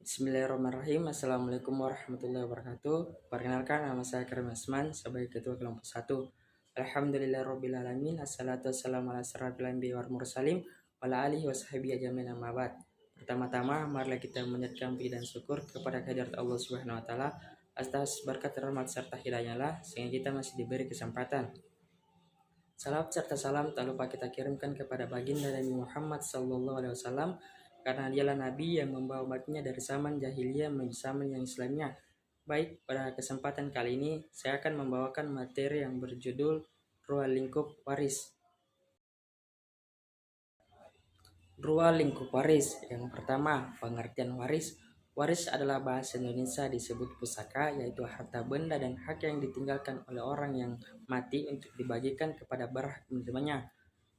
Bismillahirrahmanirrahim. Assalamualaikum warahmatullahi wabarakatuh. Perkenalkan, nama saya Karim Asman sebagai Ketua Kelompok 1. Alhamdulillahirrabbilalamin. Assalatu wassalamu ala asyrafil anbiya'i wal mursalin wa ala alihi wa sahbihi ajmain, amma ba'd. Pertama-tama, marilah kita menyatakan puji dan syukur kepada kehadirat Allah Subhanahu wa taala atas berkat rahmat serta hidayahnya sehingga kita masih diberi kesempatan. Salawat serta salam tak lupa kita kirimkan kepada baginda Nabi Muhammad sallallahu alaihi wasallam, karena dialah Nabi yang membawa umatnya dari zaman jahiliyah menuju zaman yang Islamnya. Baik, pada kesempatan kali ini saya akan membawakan materi yang berjudul Ruang Lingkup Waris. Ruang lingkup waris. Yang pertama, pengertian waris. Waris adalah bahasa Indonesia disebut pusaka, yaitu harta benda dan hak yang ditinggalkan oleh orang yang mati untuk dibagikan kepada berhak menerimanya.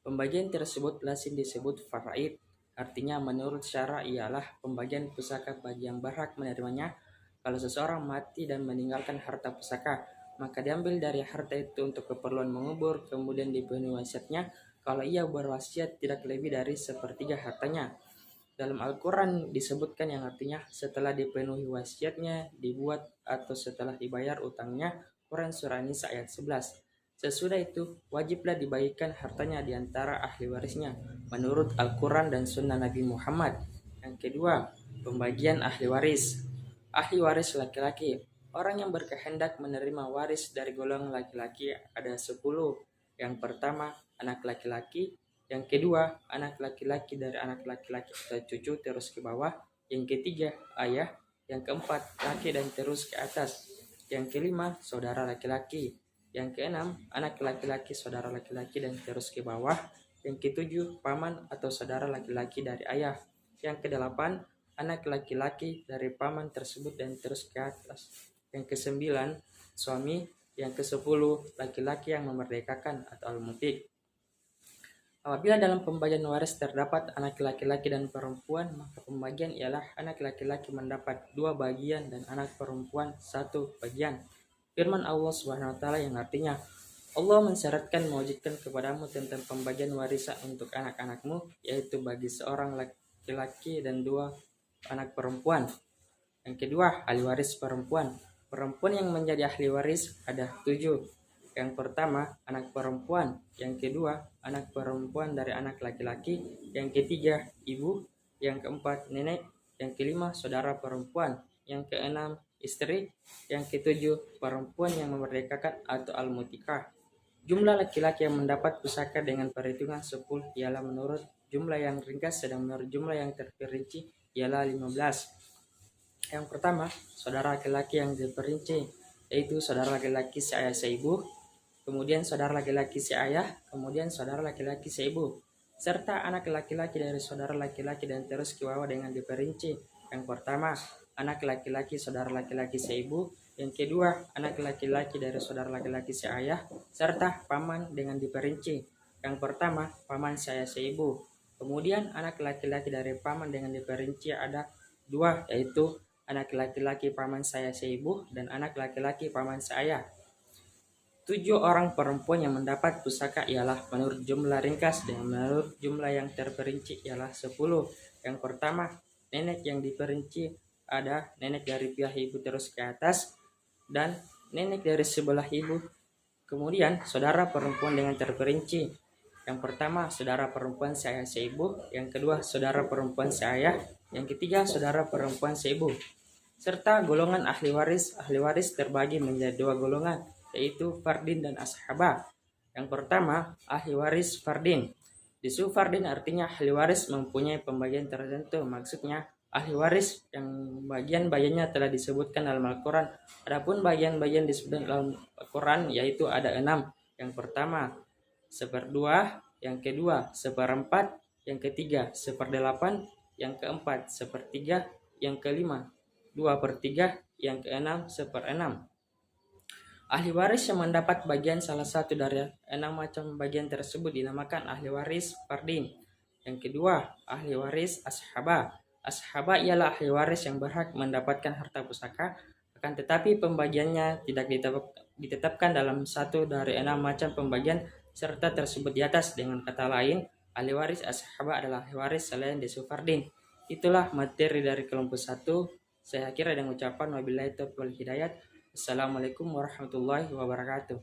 Pembagian tersebut lazim disebut faraid. Artinya menurut syara ialah pembagian pusaka bagi yang berhak menerimanya. Kalau seseorang mati dan meninggalkan harta pusaka, maka diambil dari harta itu untuk keperluan mengubur, kemudian dipenuhi wasiatnya. Kalau ia berwasiat tidak lebih dari sepertiga hartanya. Dalam Al-Quran disebutkan yang artinya setelah dipenuhi wasiatnya dibuat atau setelah dibayar utangnya. Quran Surah Nisa ayat 11. Sesudah itu, wajiblah dibagikan hartanya di antara ahli warisnya, menurut Al-Quran dan Sunnah Nabi Muhammad. Yang kedua, pembagian ahli waris. Ahli waris laki-laki. Orang yang berkehendak menerima waris dari golongan laki-laki ada 10. Yang pertama, anak laki-laki. Yang kedua, anak laki-laki dari anak laki-laki atau cucu terus ke bawah. Yang ketiga, ayah. Yang keempat, laki dan terus ke atas. Yang kelima, saudara laki-laki. Yang keenam, anak laki-laki, saudara laki-laki dan terus ke bawah. Yang ketujuh, paman atau saudara laki-laki dari ayah. Yang kedelapan, anak laki-laki dari paman tersebut dan terus ke atas. Yang kesembilan, suami. Yang kesepuluh, laki-laki yang memerdekakan atau al-mutik. Apabila dalam pembagian waris terdapat anak laki-laki dan perempuan, maka pembagian ialah anak laki-laki mendapat 2 bagian dan anak perempuan 1 bagian. Firman Allah Subhanahu wa taala yang artinya, Allah mensyaratkan mewajibkan kepadamu tentang pembagian warisan untuk anak-anakmu, yaitu bagi seorang laki-laki dan 2 anak perempuan. Yang kedua, ahli waris perempuan. Perempuan yang menjadi ahli waris ada 7. Yang pertama, anak perempuan. Yang kedua, anak perempuan dari anak laki-laki. Yang ketiga, ibu. Yang keempat, nenek. Yang kelima, saudara perempuan. Yang keenam, istri. Yang ketujuh, perempuan yang memerdekakan atau al-mutikah. Jumlah laki-laki yang mendapat pusaka dengan perhitungan 10 ialah menurut jumlah yang ringkas, sedang menurut jumlah yang terperinci ialah 15. Yang pertama, saudara laki-laki yang terperinci, yaitu saudara laki-laki seayah seibu, kemudian saudara laki-laki seayah, kemudian saudara laki-laki seibu, serta anak laki-laki dari saudara laki-laki dan terus ke bawah dengan diperinci. Yang pertama, anak laki-laki saudara laki-laki seibu. Yang kedua, anak laki-laki dari saudara laki-laki seayah, serta paman dengan diperinci. Yang pertama, paman seayah seibu. Kemudian anak laki-laki dari paman dengan diperinci ada 2, yaitu anak laki-laki paman saya seibu dan anak laki-laki paman seayah. 7 orang perempuan yang mendapat pusaka ialah menurut jumlah ringkas dan menurut jumlah yang terperinci ialah 10. Yang pertama, nenek yang diperinci ada nenek dari pihak ibu terus ke atas dan nenek dari sebelah ibu. Kemudian saudara perempuan dengan terperinci. Yang pertama, saudara perempuan seayah seibu. Yang kedua, saudara perempuan seayah. Yang ketiga, saudara perempuan seibu. Serta golongan ahli waris. Ahli waris terbagi menjadi 2 golongan, yaitu fardin dan ashabah. Yang pertama, ahli waris fardin. Disebut fardin artinya ahli waris mempunyai pembagian tertentu. Maksudnya ahli waris yang bagian-bagiannya telah disebutkan dalam Al-Quran. Adapun bagian-bagian disebutkan dalam Al-Quran yaitu ada 6. Yang pertama, 1/2. Yang kedua, 1/4. Yang ketiga, 1/8. Yang keempat, 1/3. Yang kelima, 2/3. Yang keenam, 1/6. Ahli waris yang mendapat bagian salah satu dari 6 macam bagian tersebut dinamakan ahli waris fardin. Yang kedua, ahli waris ashabah. Ashabah ialah ahli waris yang berhak mendapatkan harta pusaka, akan tetapi pembagiannya tidak ditetapkan dalam satu dari 6 macam pembagian serta tersebut di atas. Dengan kata lain, ahli waris ashabah adalah ahli waris selain disebut fardin. Itulah materi dari kelompok satu. Saya akhiri dengan ucapan wabillahi taufiq wal hidayat. Assalamualaikum warahmatullahi wabarakatuh.